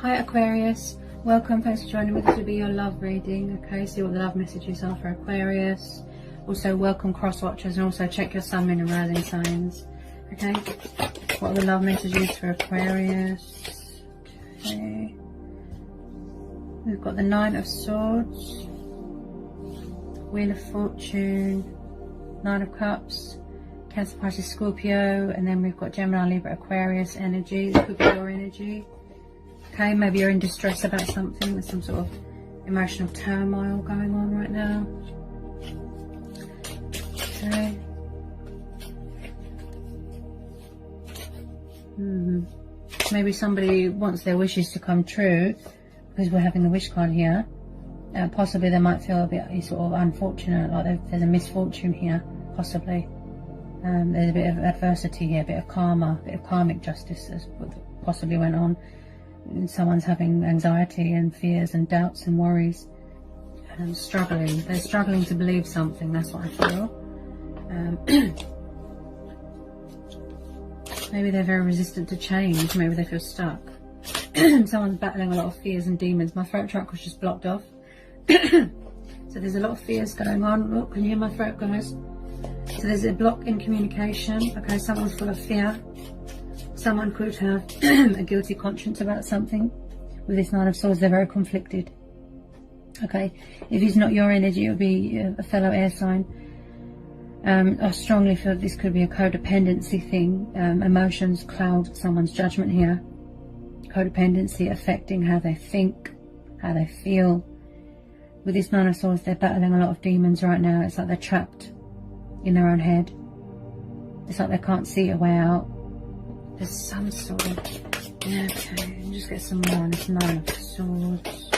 Hi Aquarius, welcome, thanks for joining me. This will be your love reading, okay? See what the love messages are for Aquarius. Also welcome cross watchers, and also check your sun, moon and rising signs, okay? What are the love messages for Aquarius? Okay. We've got the Nine of Swords, Wheel of Fortune, Nine of Cups, Cancer, Pisces, Scorpio, and then we've got Gemini, Libra, Aquarius energy. This could be your energy. Okay, maybe you're in distress about something. There's some sort of emotional turmoil going on right now. Okay. Maybe somebody wants their wishes to come true, because we're having the wish card here. Possibly they might feel a bit sort of unfortunate, like there's a misfortune here, possibly. There's a bit of adversity here, a bit of karma, a bit of karmic justice that possibly went on. Someone's having anxiety and fears and doubts and worries and struggling. They're struggling to believe something, that's what I feel. Maybe they're very resistant to change. Maybe they feel stuck. Someone's battling a lot of fears and demons. My throat track was just blocked off. So there's a lot of fears going on. Look, can you hear my throat, guys? So there's a block in communication. Okay, someone's full of fear. Someone could have a guilty conscience about something. With this Nine of Swords, they're very conflicted. Okay, if it's not your energy, it'll be a fellow air sign. I strongly feel this could be a codependency thing. Emotions cloud someone's judgment here. Codependency affecting how they think, how they feel. With this Nine of Swords, they're battling a lot of demons right now. It's like they're trapped in their own head. It's like they can't see a way out. There's some sort of... Yeah, okay, I'll just get some more on this Nine of Swords.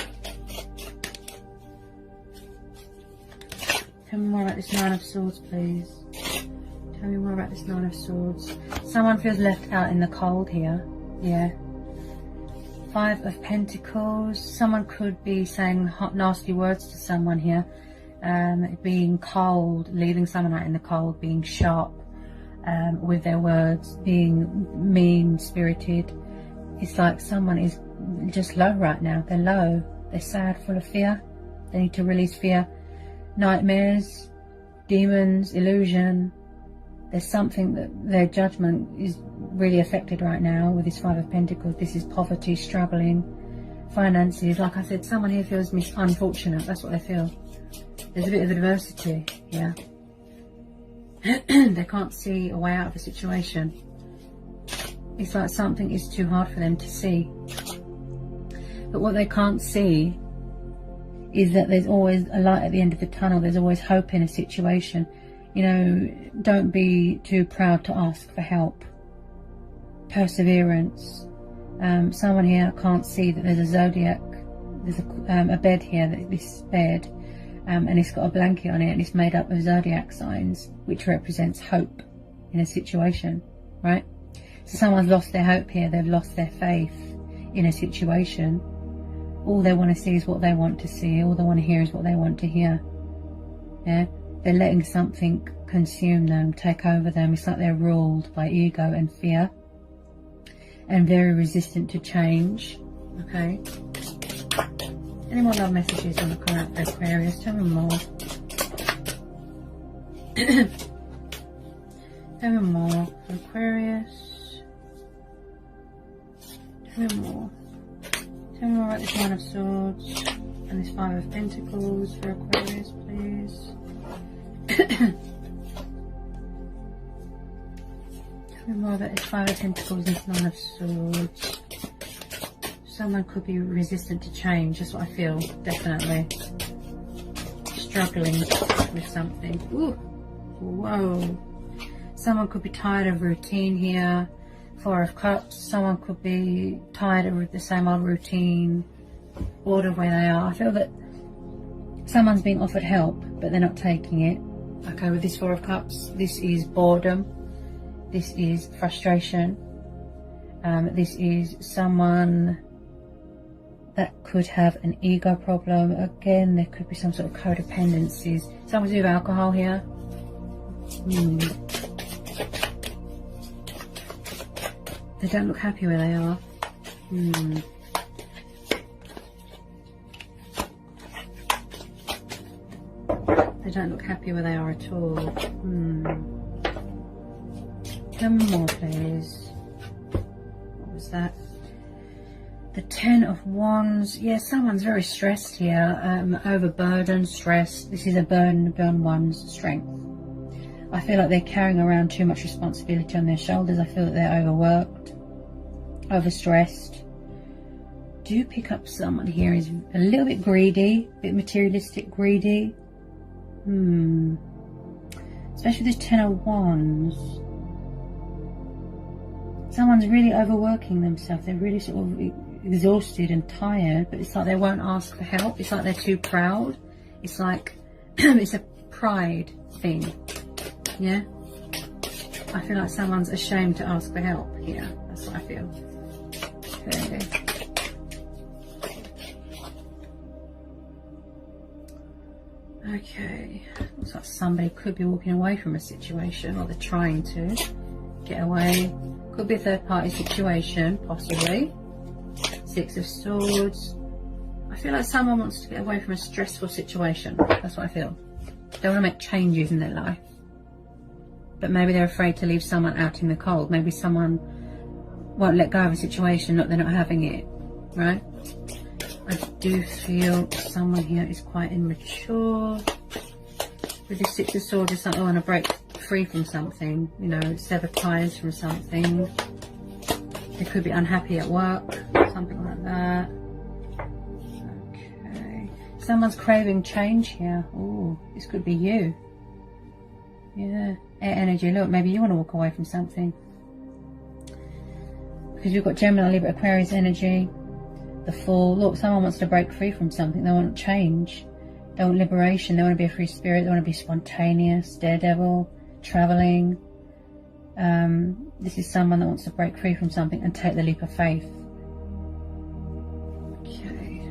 Tell me more about this Nine of Swords, please. Tell me more about this Nine of Swords. Someone feels left out in the cold here. Yeah. Five of Pentacles. Someone could be saying hot, nasty words to someone here. Being cold, leaving someone out in the cold, being sharp with their words, being mean-spirited. It's like someone is just low right now. They're low. They're sad, full of fear. They need to release fear. Nightmares, demons, illusion. There's something that their judgment is really affected right now with this Five of Pentacles. This is poverty, struggling, finances. Like I said, someone here feels unfortunate. That's what they feel. There's a bit of adversity here. They can't see a way out of the situation. It's like something is too hard for them to see. But what they can't see is that there's always a light at the end of the tunnel. There's always hope in a situation. You know, don't be too proud to ask for help. Perseverance. Someone here can't see that there's a zodiac. There's a bed here, this bed. And it's got a blanket on it, and it's made up of zodiac signs, which represents hope in a situation, right? So someone's lost their hope here. They've lost their faith in a situation. All they want to see is what they want to see. All they want to hear is what they want to hear. Yeah, they're letting something consume them, take over them. It's like they're ruled by ego and fear, and very resistant to change. Okay. Any more love messages on the current for Aquarius? Tell me more. Tell me more for Aquarius. Tell me more. Tell me more about this Nine of Swords and this Five of Pentacles for Aquarius, please. Tell me more about this Five of Pentacles and this Nine of Swords. Someone could be resistant to change. That's what I feel, definitely. Struggling with something. Ooh. Whoa. Someone could be tired of routine here. Four of Cups. Someone could be tired of the same old routine. Bored of where they are. I feel that someone's being offered help, but they're not taking it. Okay, with this Four of Cups, this is boredom. This is frustration. This is someone that could have an ego problem. Again, there could be some sort of codependencies. Someone to do with alcohol here. They don't look happy where they are. don't look happy where they are at all. Tell me more, please. What was that? The 10 of Wands. Yeah, someone's very stressed here. Overburdened, stressed. This is a burden upon one's strength. I feel like they're carrying around too much responsibility on their shoulders. I feel that they're overworked, overstressed. Do pick up someone here is a little bit greedy, a bit materialistic, greedy. Especially this 10 of Wands. Someone's really overworking themselves. They're really sort of exhausted and tired, but it's like they won't ask for help. It's like they're too proud. It's like it's a pride thing. Yeah, I feel like someone's ashamed to ask for help here. That's what I feel. Okay. Okay, looks like somebody could be walking away from a situation, or they're trying to get away. Could be a third party situation, possibly. 6 of Swords. I feel like someone wants to get away from a stressful situation. That's what I feel. They want to make changes in their life, but maybe they're afraid to leave someone out in the cold. Maybe someone won't let go of a situation, they're not having it, right? I do feel someone here is quite immature. With the 6 of Swords, it's like they want to break free from something, you know, sever ties from something. They could be unhappy at work, something like that. Okay. Someone's craving change here. Ooh, this could be you. Yeah. Air energy. Look, maybe you want to walk away from something. Because you've got Gemini, Libra, Aquarius energy. The Fool. Look, someone wants to break free from something. They want change. They want liberation. They want to be a free spirit. They want to be spontaneous, daredevil, traveling. This is someone that wants to break free from something and take the leap of faith. Okay.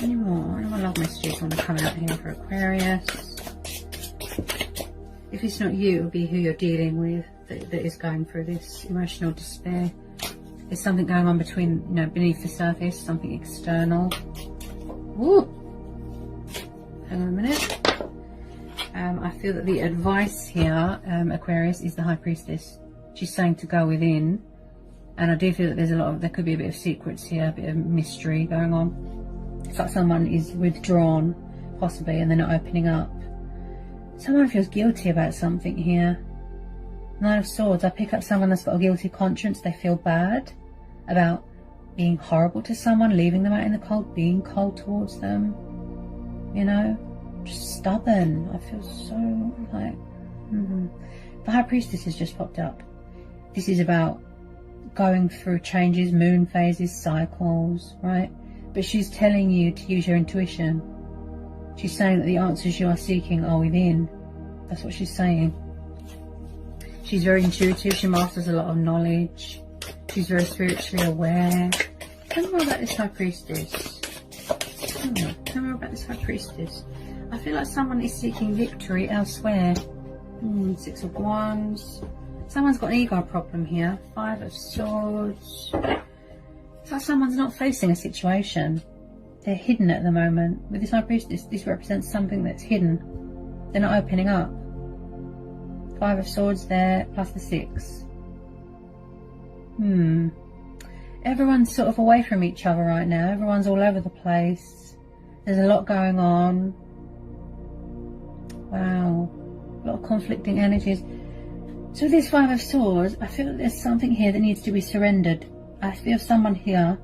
Any more? Any more love messages want to come out here for Aquarius? If it's not you, it'll be who you're dealing with that is going through this emotional despair. There's something going on between, you know, beneath the surface, something external. Ooh. Hang on a minute. I feel that the advice here, Aquarius, is the High Priestess. She's saying to go within, and I do feel that there's there could be a bit of secrets here, a bit of mystery going on. It's like someone is withdrawn, possibly, and they're not opening up. Someone feels guilty about something here. 9 of Swords, I pick up someone that's got a guilty conscience. They feel bad about being horrible to someone, leaving them out in the cold, being cold towards them, you know, just stubborn. I feel so like, The High Priestess has just popped up. This is about going through changes, moon phases, cycles, right? But she's telling you to use your intuition. She's saying that the answers you are seeking are within. That's what she's saying. She's very intuitive. She masters a lot of knowledge. She's very spiritually aware. Tell me more about this High Priestess. Tell me more about this High Priestess. I feel like someone is seeking victory elsewhere. 6 of Wands. Someone's got an ego problem here. 5 of Swords. It's like someone's not facing a situation. They're hidden at the moment. With this High Priestess, this represents something that's hidden. They're not opening up. 5 of Swords there, plus the 6. Everyone's sort of away from each other right now. Everyone's all over the place. There's a lot going on. Wow. A lot of conflicting energies. So with this 5 of Swords, I feel that there's something here that needs to be surrendered. I feel someone here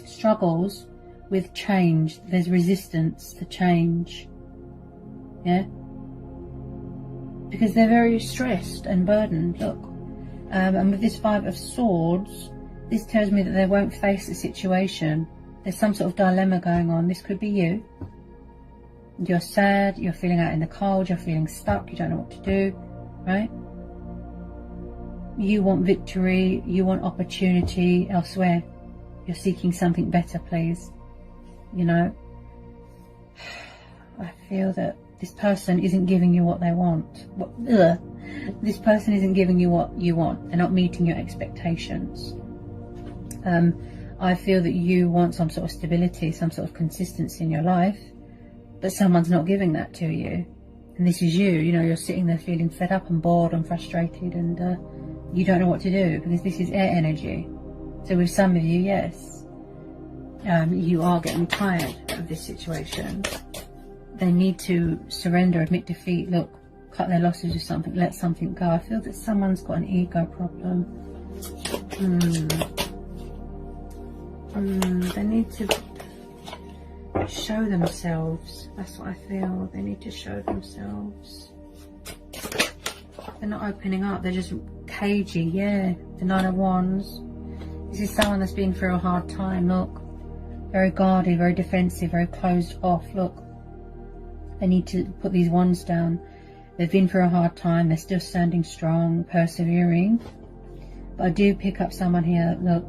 struggles with change. There's resistance to change. Yeah? Because they're very stressed and burdened. Look. And with this 5 of Swords, this tells me that they won't face a situation. There's some sort of dilemma going on. This could be you. You're sad, you're feeling out in the cold, you're feeling stuck, you don't know what to do, right? You want victory, you want opportunity elsewhere. You're seeking something better, please. You know, I feel that this person isn't giving you what they want. This person isn't giving you what you want. They're not meeting your expectations. I feel that you want some sort of stability, some sort of consistency in your life. but someone's not giving that to you. And this is you, you know, you're sitting there feeling fed up and bored and frustrated, and you don't know what to do, because this is air energy. So with some of you, yes, you are getting tired of this situation. They need to surrender, admit defeat, look, cut their losses or something, let something go. I feel that someone's got an ego problem. They need to show themselves. That's what I feel. They need to show themselves. They're not opening up. They're just cagey. Yeah, the Nine of Wands. This is someone that's been through a hard time. Look, very guarded, very defensive, very closed off. Look, they need to put these wands down. They've been through a hard time. They're still standing strong, persevering. But I do pick up someone here, look,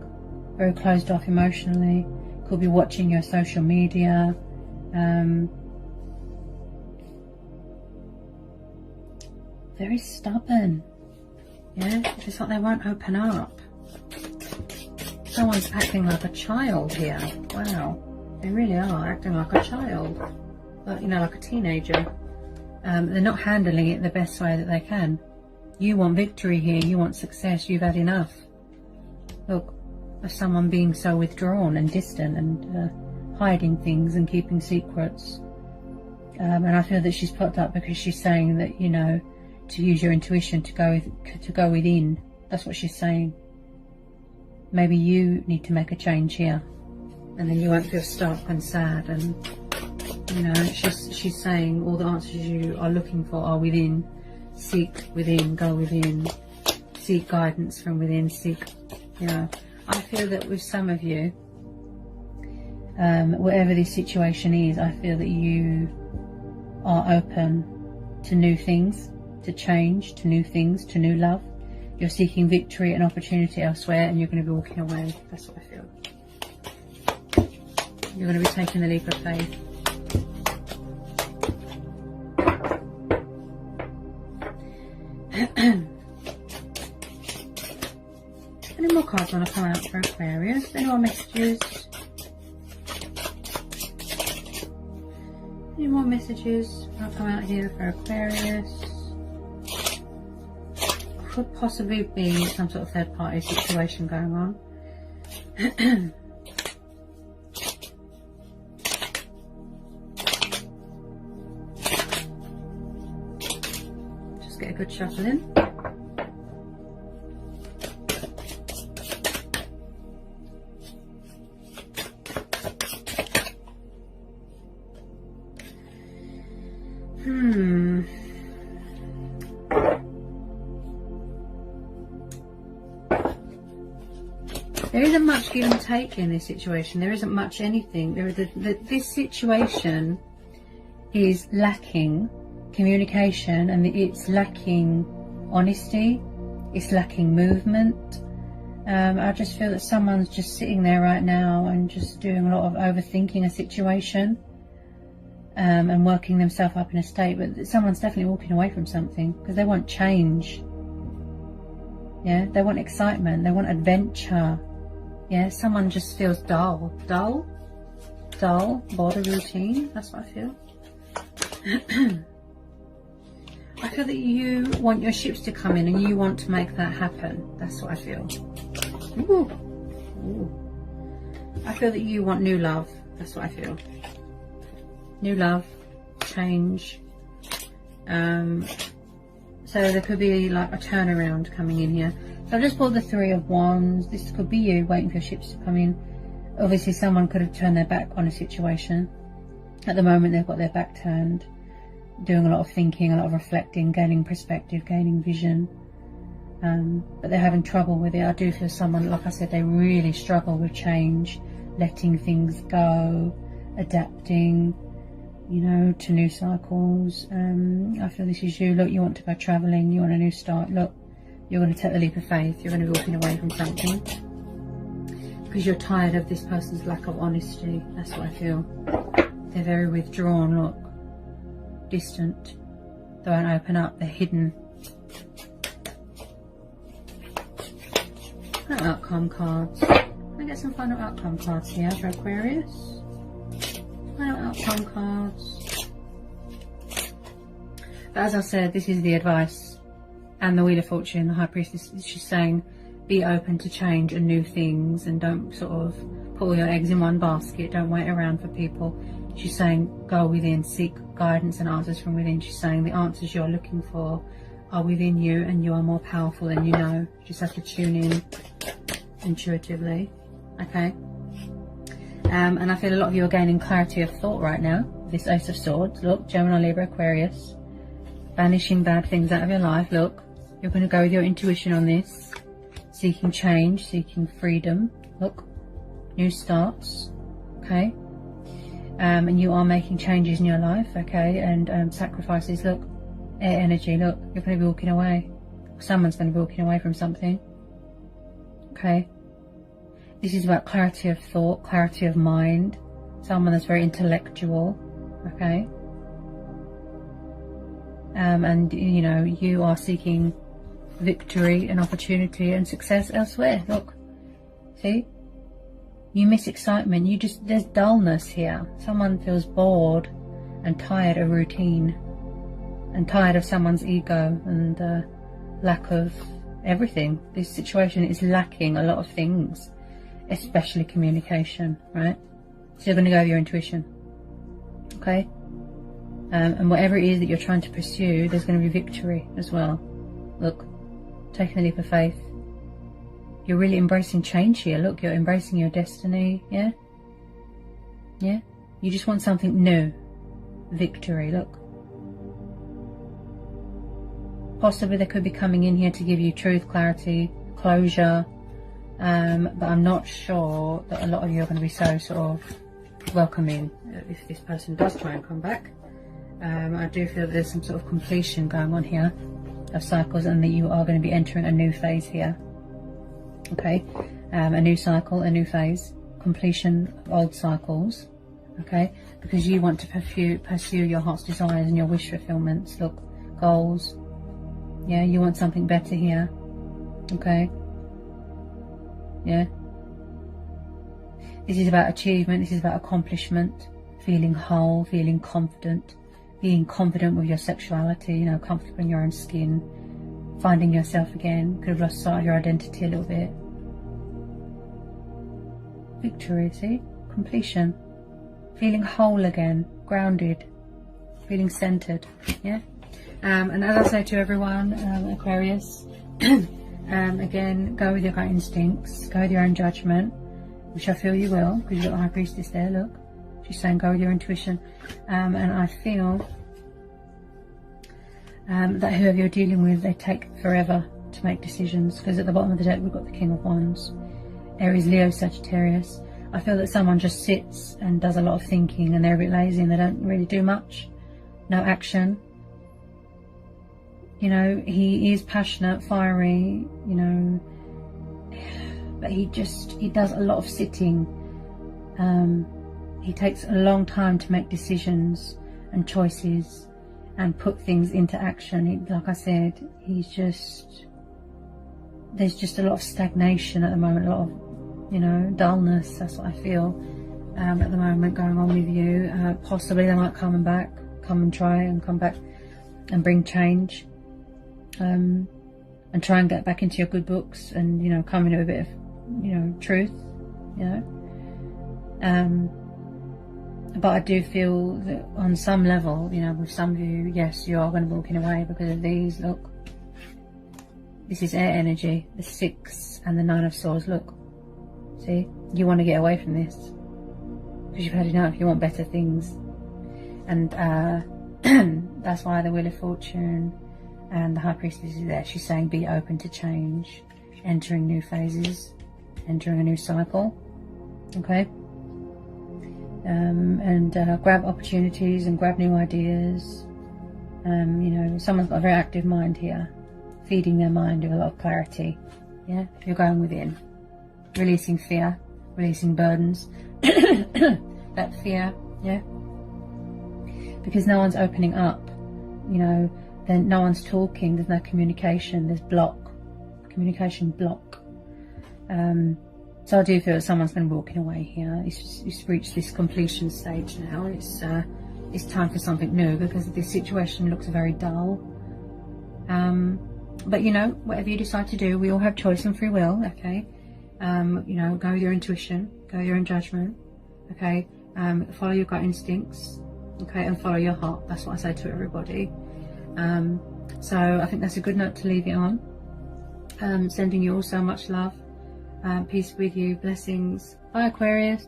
very closed off emotionally. Could be watching your social media. Very stubborn. Yeah, it's like they won't open up. Someone's acting like a child here. Wow, they really are acting like a child. Like, you know, like a teenager. They're not handling it the best way that they can. You want victory here. You want success. You've had enough. Look, of someone being so withdrawn and distant and hiding things and keeping secrets. And I feel that she's popped up because she's saying that, you know, to use your intuition to go within. That's what she's saying. Maybe you need to make a change here, and then you won't feel stuck and sad. And you know, she's saying all the answers you are looking for are within. Seek within, go within, seek guidance from within, seek, you know. I feel that with some of you, whatever this situation is, I feel that you are open to new things, to change, to new things, to new love. You're seeking victory and opportunity elsewhere, and you're going to be walking away. That's what I feel. You're going to be taking the leap of faith. Any more cards want to come out for Aquarius? Any more messages? Any more messages want to come out here for Aquarius? Could possibly be some sort of third party situation going on. Just get a good shuffle in. There isn't much give and take in this situation. There isn't much anything. This situation is lacking communication, and it's lacking honesty. It's lacking movement. I just feel that someone's just sitting there right now and just doing a lot of overthinking a situation, and working themselves up in a state. But someone's definitely walking away from something because they want change. Yeah, they want excitement. They want adventure. Yeah, someone just feels dull, bored of routine. That's what I feel. I feel that you want your ships to come in and you want to make that happen. That's what I feel. Ooh. Ooh. I feel that you want new love. That's what I feel. New love, change. So there could be like a turnaround coming in here. So I've just pulled the Three of Wands. This could be you waiting for your ships to come in. Obviously someone could have turned their back on a situation. At the moment they've got their back turned, doing a lot of thinking, a lot of reflecting, gaining perspective, gaining vision. But they're having trouble with it. I do feel someone, like I said, they really struggle with change, letting things go, adapting, you know, to new cycles. I feel this is you. Look, you want to go travelling, you want a new start. Look, you're going to take the leap of faith. You're going to be walking away from something because you're tired of this person's lack of honesty. That's what I feel. They're very withdrawn, look, distant. They won't open up. They're hidden. Final outcome cards. Can I get some final outcome cards here for Aquarius? Final outcome cards. But as I said, this is the advice. And the Wheel of Fortune, the High Priestess, is just saying, be open to change and new things, and don't sort of put all your eggs in one basket. Don't wait around for people. She's saying, go within, seek guidance and answers from within. She's saying the answers you're looking for are within you, and you are more powerful than you know. You just have to tune in intuitively. Okay? And I feel a lot of you are gaining clarity of thought right now. This Ace of Swords. Look, Gemini, Libra, Aquarius. Banishing bad things out of your life. Look, you're going to go with your intuition on this. Seeking change, seeking freedom. Look, new starts. Okay? And you are making changes in your life. Okay? And sacrifices. Look, air energy. Look, you're going to be walking away. Someone's going to be walking away from something. Okay? This is about clarity of thought, clarity of mind. Someone that's very intellectual. Okay? And, you know, you are seeking victory and opportunity and success elsewhere. Look, see? You miss excitement. You just, there's dullness here. Someone feels bored and tired of routine and tired of someone's ego and lack of everything. This situation is lacking a lot of things, especially communication, right? So you're going to go with your intuition. Okay? And whatever it is that you're trying to pursue, there's going to be victory as well. Look, taking a leap of faith. You're really embracing change here. Look, you're embracing your destiny. Yeah? Yeah? You just want something new. Victory, look. Possibly they could be coming in here to give you truth, clarity, closure. But I'm not sure that a lot of you are going to be so sort of welcoming if this person does try and come back. I do feel that there's some sort of completion going on here of cycles, and that you are going to be entering a new phase here. Okay, a new cycle, a new phase, completion of old cycles. Okay, because you want to pursue your heart's desires and your wish fulfillments. Look, goals. Yeah, you want something better here. Okay. Yeah. This is about achievement. This is about accomplishment. Feeling whole, feeling confident. Being confident with your sexuality, you know, comfortable in your own skin, finding yourself again. Could have lost sight of your identity a little bit. Victory, see? Completion. Feeling whole again, grounded, feeling centered, yeah? And as I say to everyone, Aquarius, again, go with your gut instincts, go with your own judgment, which I feel you will, because you've got the High Priestess there, look. She's saying go with your intuition. And I feel that whoever you're dealing with, they take forever to make decisions, because at the bottom of the deck we've got the King of Wands. Aries, Leo, Sagittarius. I feel that someone just sits and does a lot of thinking, and they're a bit lazy and they don't really do much. No action. You know, he is passionate, fiery, you know, but he does a lot of sitting. He takes a long time to make decisions and choices and put things into action. Like I said, there's just a lot of stagnation at the moment, a lot of, you know, dullness. That's what I feel at the moment going on with you. Possibly they might come and try and come back and bring change, and try and get back into your good books, and, you know, come into a bit of, you know, truth, you know. But I do feel that on some level, you know, with some of you, yes, you are going to be walking away because of these. Look, this is air energy, the 6 and the 9 of Swords. Look, see, you want to get away from this because you've had enough. You want better things, and that's why the Wheel of Fortune and the High Priestess is there. She's saying be open to change, entering new phases, entering a new cycle. Okay. And grab opportunities and grab new ideas. You know, someone's got a very active mind here, feeding their mind with a lot of clarity. Yeah, you're going within, releasing fear, releasing burdens. That fear, yeah, because no one's opening up. You know, then no one's talking. There's no communication. There's communication block. So I do feel that someone's going to be walking away here. It's reached this completion stage now. It's it's time for something new, because this situation looks very dull. But you know, whatever you decide to do, we all have choice and free will, okay? You know, go with your intuition, go with your own judgment, okay? Follow your gut instincts, okay, and follow your heart. That's what I say to everybody. So I think that's a good note to leave it on. Sending you all so much love, peace with you, blessings. Bye, Aquarius.